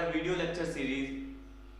a video lecture series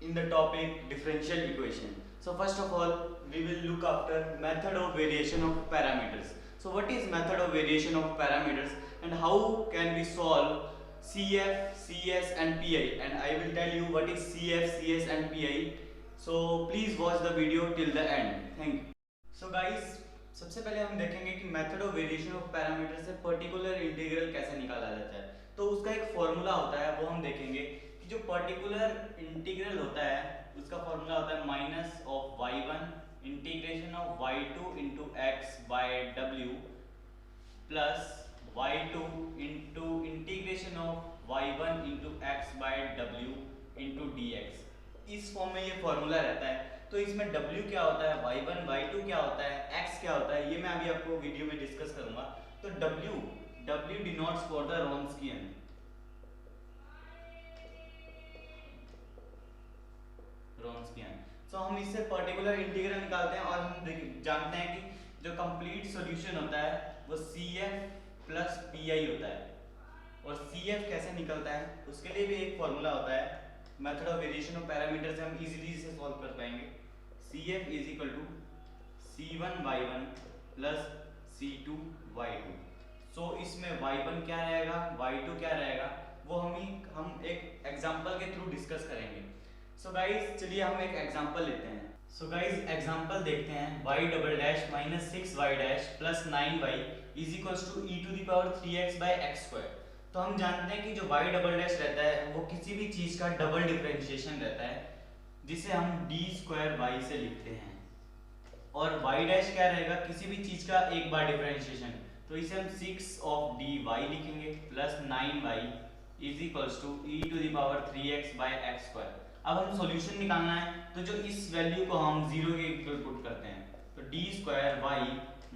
in the topic differential equation. So first of all, we will look after method of variation of parameters. So what is method of variation of parameters and how can we solve CF, CS and PI, and I will tell you what is CF, CS and PI. So please watch the video till the end. Thank you. So guys, सबसे पहले हम देखेंगे कि method of variation of parameter से particular integral कैसे निकाला जाता है। तो उसका एक फॉर्मूला होता है, वो हम देखेंगे कि जो पर्टिकुलर इंटीग्रल होता है उसका फॉर्मूला होता है minus of y1 integration of y2 into X by w plus y2 into integration of y1 into X by w into dx। इस फॉर्म में ये फॉर्मूला रहता है। तो इसमें w क्या होता है, y1 y2 क्या होता है, x क्या होता है, ये मैं अभी आपको वीडियो में डिस्कस करूंगा। तो w denotes for the Wronskian। सो हम इससे पर्टिकुलर इंटीग्रल निकालते हैं और हम जानते हैं कि जो कंप्लीट सॉल्यूशन होता है वो CF प्लस PI होता है। और CF कैसे निकलता है उसके लिए भी एक फॉर्मूला होता है। Method of variation of parameter से हम इजीली इसे सॉल्व कर पाएंगे। CF is equal to C1y1 plus C2y2। So इसमें y1 क्या रहेगा, y2 क्या रहेगा, वो हम एक एग्जांपल के थ्रू डिस्कस करेंगे। सो गाइस चलिए हम एक एग्जांपल लेते हैं। सो गाइस एग्जांपल देखते हैं। y double dash minus 6y dash plus 9y is equals to e to the power 3x by x square. तो हम जानते हैं कि जो y डबल डैश रहता है वो किसी भी चीज का डबल डिफरेंशिएशन रहता है जिसे हम d स्क्वायर y से लिखते हैं। और y डैश क्या रहेगा, किसी भी चीज का एक बार डिफरेंशिएशन, तो इसे हम 6 ऑफ dy लिखेंगे plus 9y is equals to e to the power 3x by x square. अब हम सॉल्यूशन निकालना है तो जो इस वैल्यू को हम 0 के इक्वल पुट करते हैं, तो d square y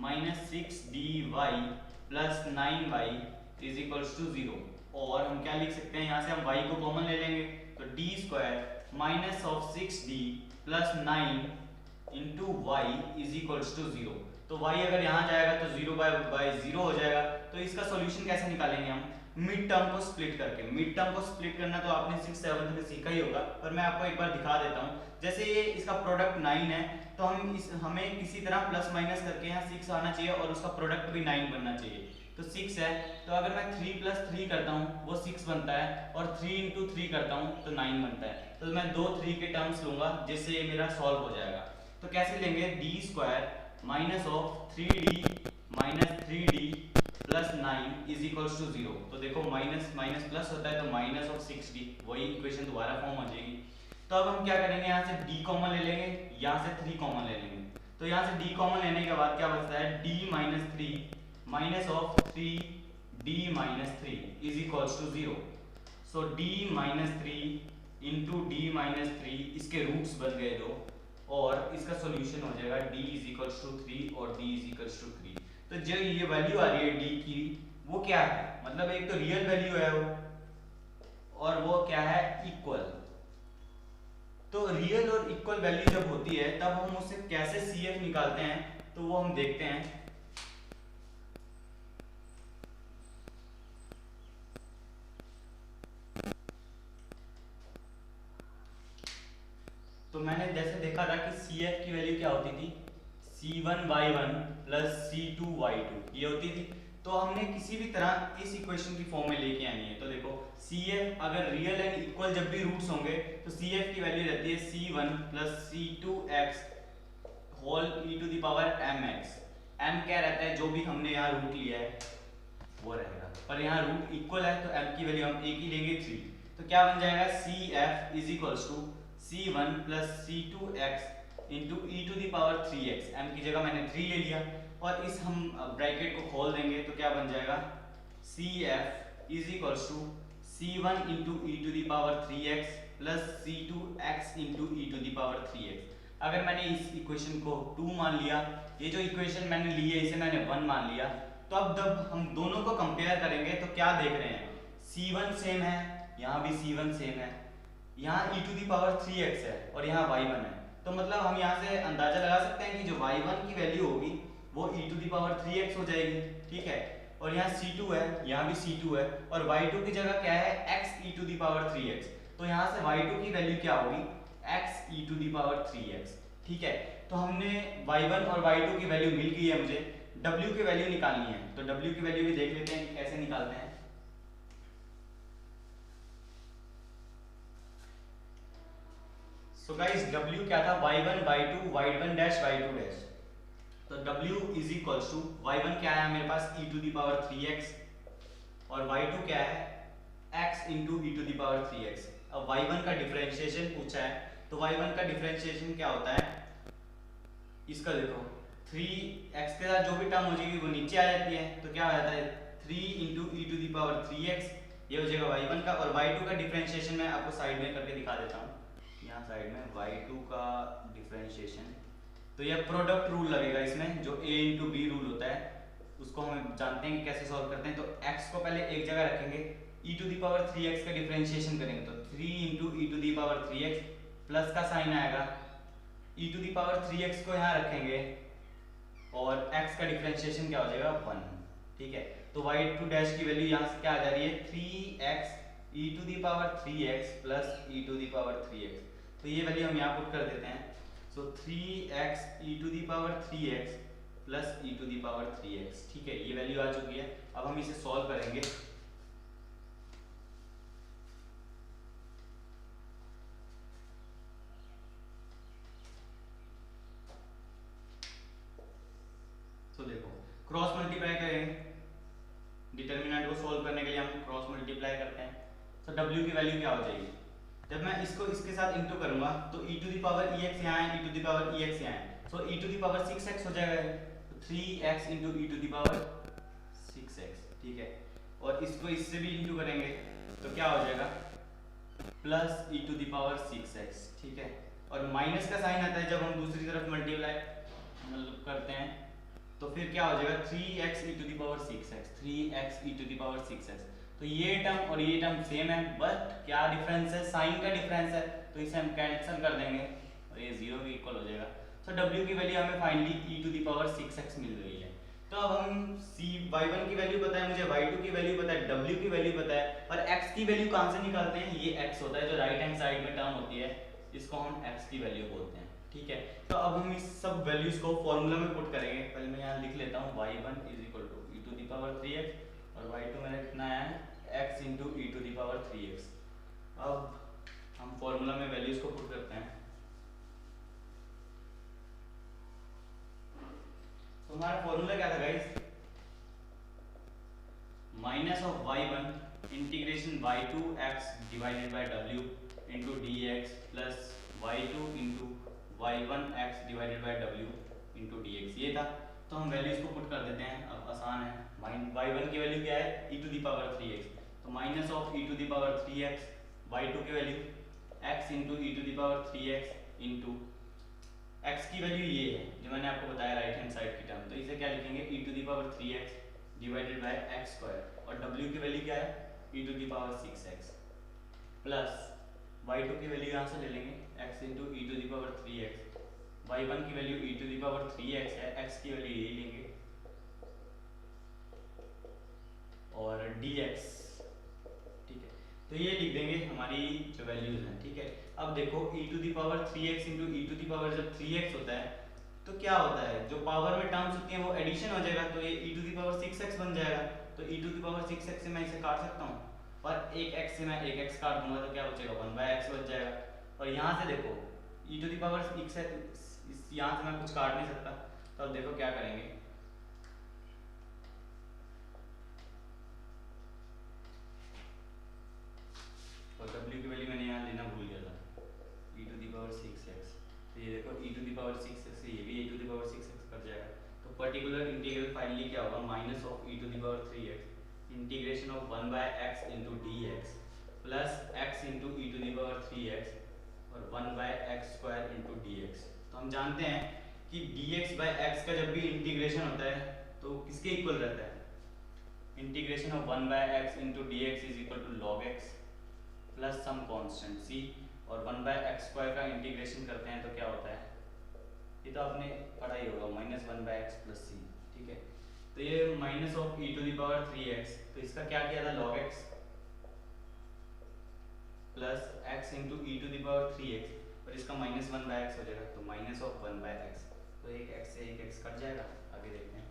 minus 6dy plus 9y is equals to 0। और हम क्या लिख सकते हैं, यहाँ से हम y को कॉमन ले लेंगे तो d square minus of 6d plus 9 into Y is equals to 0। तो y अगर यहाँ जाएगा तो 0 बाय 0 हो जाएगा। तो इसका सॉल्यूशन कैसे निकालेंगे हम, मिड टर्म को स्प्लिट करके। मिड टर्म को स्प्लिट करना तो आपने 6th 7th में सीखा ही होगा, पर मैं आपको एक बार दिखा देता हूँ। जैसे ये इसका प्रोडक्ट 9 है तो हमें किसी तरह प्लस माइनस करके यहाँ 6 आना चाहिए और उसका प्रोडक्ट भी 9 बनना चाहिए। तो 6 है तो अगर मैं 3 प्लस 3 करता हूँ वो 6 बनता है और 3 इंटू 3 करता हूँ तो 9 बनता है। तो मैं 2 3 के टर्म्स लूंगा जिससे ये मेरा सॉल्व हो जाएगा। तो कैसे लेंगे, d square minus of 3d minus 3d plus 9 is equals to 0। तो देखो माइनस माइनस प्लस होता है तो माइनस ऑफ 6d, वही इक्वेशन दोबारा फॉर्म हो जाएगी। तो अब हम क्या करेंगे, यहाँ से d कॉमन ले लेंगे, यहाँ से 3 कॉमन ले लेंगे। तो यहाँ से d कॉमन लेने के बाद क्या बचता है, d minus 3 minus of 3d minus 3 is equals to 0। So d minus 3 into d minus 3, इसके रूट्स बन गए 2 और इसका सॉल्यूशन हो जाएगा d इज इक्वल्स टू 3 और d इज इक्वल्स टू 3। तो जो ये वैल्यू आ रही है d की वो क्या है, मतलब एक तो रियल वैल्यू है वो और वो क्या है, इक्वल। तो रियल और इक्वल वैल्यू जब होती है तब हम उससे कैसे CF निकालते हैं तो वो हम देखते हैं। तो मैंने जैसे देखा था कि CF की वैल्यू क्या होती थी, C1y1 प्लस C2y2 ये होती थी। तो हमने किसी भी तरह इस इक्वेशन की फॉर्म में लेके आनी है। तो देखो CF अगर रियल एंड इक्वल जब भी रूट्स होंगे तो CF की वैल्यू रहती है C1 plus C2x whole e to the power mx। m क्या रहता है, जो भी हमने यहाँ रूट लिया है वो रहेगा, पर यहाँ रूट इक्वल है तो m की वैल्यू हम एक ही लेंगे 3। तो क्या बन जाएगा, CF is equals to C1 plus C2x into e to the power 3x। m की जगह मैंने 3 ले लिया और इस हम ब्रैकेट को खोल देंगे तो क्या बन जाएगा, CF is equals to C1 into e to the power 3x plus C2x into e to the power 3x। अगर मैंने इस इक्वेशन को 2 मान लिया, ये जो इक्वेशन मैंने ली है इसे मैंने 1 मान लिया, तो अब जब हम दोनों को कंपेयर करेंगे तो क्या देख रहे हैं, C1 सेम है, यहाँ भी C1 सेम है, यहाँ e to the power 3x है और यहाँ y1 है। तो मतलब हम यहाँ से अंदाजा लगा सकते हैं कि जो y1 की वैल्यू होगी वो e to the power 3x हो जाएगी, ठीक है। और यहाँ C2 है, यहाँ भी C2 है और y2 की जगह क्या है, x e to the power 3x। तो तो यहाँ से y2 की वैल्यू क्या होगी, x e to the power 3x। ठीक है, तो हमने y1 और y2 की वैल्यू मिल गई है, मुझे w की वैल्यू निकालनी है। तो w की वैल्यू भी देख लेते हैं कि कैसे निकालते हैं। सो गाइस w क्या था, y1 y2 y1 dash y2 dash. तो w is equals to y1 क्या है मेरे पास e to the power 3x और y2 क्या है x into E to the power 3x। अब y1 का डिफरेंशिएशन पूछा है, तो y1 का डिफरेंशिएशन क्या होता है, इसका देखो 3x के साथ जो भी टर्म हो जाएगी वो नीचे आ जाती है, तो क्या हो जाता है 3 into E to the power 3x, ये हो जाएगा y1 का। और y2 का डिफरेंशिएशन मैं आपको साइड में करके दिखा देता हूँ, यहाँ साइड में y2 का डिफरेंशिएशन, तो यह प्रोडक्ट रूल लगेगा इसमें, जो a इंटू बी रूल होता है, उसको हम जानते हैं कि कैसे सॉल्व करते हैं। तो x को पहले एक जगह रखेंगे, e to the power 3x का डिफरेंशिएशन करेंगे, तो 3 into E to the power 3x plus का साइन आएगा, e to the power 3x को यहाँ रखेंगे और x का डिफरेंशिएशन क्या हो जाएगा 1। ठीक है, तो y2 डैश की वैल्यू यहाँ से क्या आ जा रही है 3x e to the power 3x प्लस e to the power 3x। तो ये वैल्यू हम यहाँ पुट कर देते हैं। So 3x e to the power 3x प्लस e to the power 3x। ठीक है, ये वैल्यू आ चुकी है। अब हम इसे सॉल्व करेंगे। तो देखो क्रॉस मल्टीप्लाई करेंगे, डिटर्मिनेंट को सॉल्व करने के लिए हम क्रॉस मल्टीप्लाई करते हैं। तो w की वैल्यू क्या हो जाएगी, जब मैं इसको इसके साथ इंटू करूंगा तो e to the power ex यहाँ है, e to the power ex यहाँ है, so e to the power 6x हो जाएगा, तो 3x into e to the power 6x। ठीक है, और इसको इससे भी इंटू करेंगे तो क्या हो जाएगा plus e to the power 6x। ठीक है, और माइनस का साइन आता है जब हम दूसरी तरफ मल्टीप्लाई मतलब करते हैं, तो फिर क्या हो जाएगा 3x e to the power 6x, 3x e to the power 6x। तो ये टर्म और ये टर्म सेम है, बट क्या डिफरेंस है, साइन का डिफरेंस है, तो इसे हम कैंसिल कर देंगे और ये 0 के इक्वल हो जाएगा। तो w की वैल्यू हमें finally e to the power 6x मिल गई है। तो अब हम y1 की वैल्यू पता है मुझे, y2 की वैल्यू पता है, w की वैल्यू पता है, और x की वैल्यू कहाँ से निकालते हैं, ये x होता है जो राइट हैंड साइड में टर्म होती है, इसको हम x की वैल्यू बोलते हैं। ठीक है, तो अब हम इस सब वैल्यूज को फॉर्मूला में पुट करेंगे। पहले मैं यहाँ लिख लेता हूँ y1 is equal to E to the power 3x और y2 मेरा कितना है x into E to the power 3x। अब हम फॉर्मूला में वैल्यूज को पुट करते हैं। तो हमारा फॉर्मूला क्या था guys, minus of y1 integration y2 x divided by w into dx plus y2 into y1 x divided by w into dx, ये था। तो हम वैल्यूज को पुट कर देते हैं, अब आसान है। y1 की वैल्यू क्या है e to the power 3x, तो minus of e to the power 3x, y2 की value x into E to the power 3x into x की वैल्यू ये है जो मैंने आपको बताया राइट हैंड साइड की टर्म, तो इसे क्या लिखेंगे e to the power 3x divided by x square, और w की वैल्यू क्या है e to the power 6x plus y2 की वैल्यू यहाँ से ले लेंगे x into E to the power 3x, y1 की value e to the power 3x है, x की वैल्यू यही लेंगे और dx। ठीक है, तो ये लिख देंगे हमारी जो वैल्यूज हैं। ठीक है, अब देखो e to the power 3x into E to the power जब 3x होता है तो क्या होता है, जो पावर में टर्म्स होती हैं वो एडिशन हो जाएगा, तो ये e to the power 6x बन जाएगा। तो e to the power 6x से मैं इसे काट सकता हूँ, और एक x से मैं एक x काट दूंगा तो क्या बचेगा 1/x बच जाएगा। और यहाँ से देखो e टू दी पावर 6 है, यहाँ से मैं कुछ काट नहीं सकता, तो अब देखो क्या करेंगे, और w की वैल्यू मैंने यहाँ लेना भूल गया था e to the power 6x, तो ये देखो e to the power 6x से ये भी e to the power 6x cut जाएगा। तो पर्टिकुलर इंटीग्रल फाइनली क्या होगा minus of e to the power 3x integration of 1/x into dx plus x into E to the power 3x और 1/x square into dx। तो हम जानते हैं कि dx बाय x का जब भी इंटीग्रेशन होता है तो किसके इक्वल रहता है, integration of 1/x into dx is equal to log x plus some constant c, और 1/x स्क्वायर का इंटीग्रेशन करते हैं तो क्या होता है, ये तो आपने पढ़ा ही होगा, माइनस 1/x प्लस c। ठीक है, तो ये minus of e to the power 3x, तो इसका क्या किया था log x, plus x into E to the power 3x, और इसका -1/x हो जाएगा, तो -1/x, तो एक x से एक x कट जाएगा। आगे देखते हैं।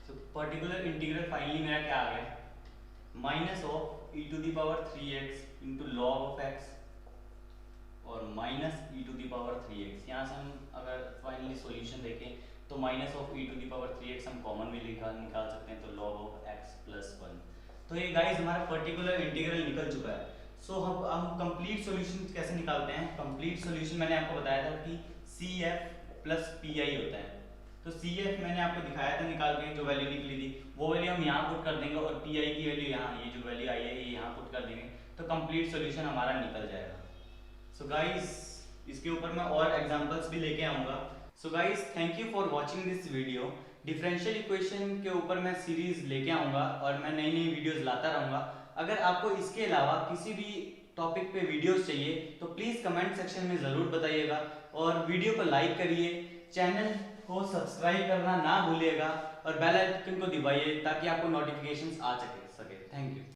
तो पर्टिकुलर इंटीग्रल फाइनली मेरा क्या आ गया, -e⁻³ into log of x और -e⁻³x। यहाँ से हम अगर फाइनली सॉल्यूशन देखें तो -e⁻³ हम कॉमन भी निकाल सकते हैं, तो log ऑफ x प्लस 1। तो ये गाइस हमारा पर्टिकुलर इंटीग्रल निकल चुका है। सो हम कंप्लीट सॉल्यूशन कैसे निकालते हैं। कंप्लीट सॉल्यूशन मैंने आपको बताया था कि CF प्लस PI होता है। तो CF मैंने आपको दिखाया था निकाल के, जो वैल्यू निकली थी वो वैल्यू हम यहाँ पुट कर देंगे, और PI की वैल्यू यहाँ, ये जो वैल्यू आई है ये यहाँ पुट कर देंगे, तो कंप्लीट सॉल्यूशन हमारा निकल जाएगा। सो गाइस इसके ऊपर मैं और एग्जांपल्स भी लेके आऊँगा। So guys thank you for watching this video. Differential equation के ऊपर मैं सीरीज लेके आऊँगा और मैं नई नई वीडियोस लाता रहूँगा। अगर आपको इसके अलावा किसी भी टॉपिक पे वीडियोस चाहिए तो प्लीज़ कमेंट सेक्शन में ज़रूर बताइएगा, और वीडियो को लाइक करिए, चैनल को सब्सक्राइब करना ना भूलिएगा, और बेल आइकन को दबाइए ताकि आपको नोटिफिकेशंस आ सके। Thank you.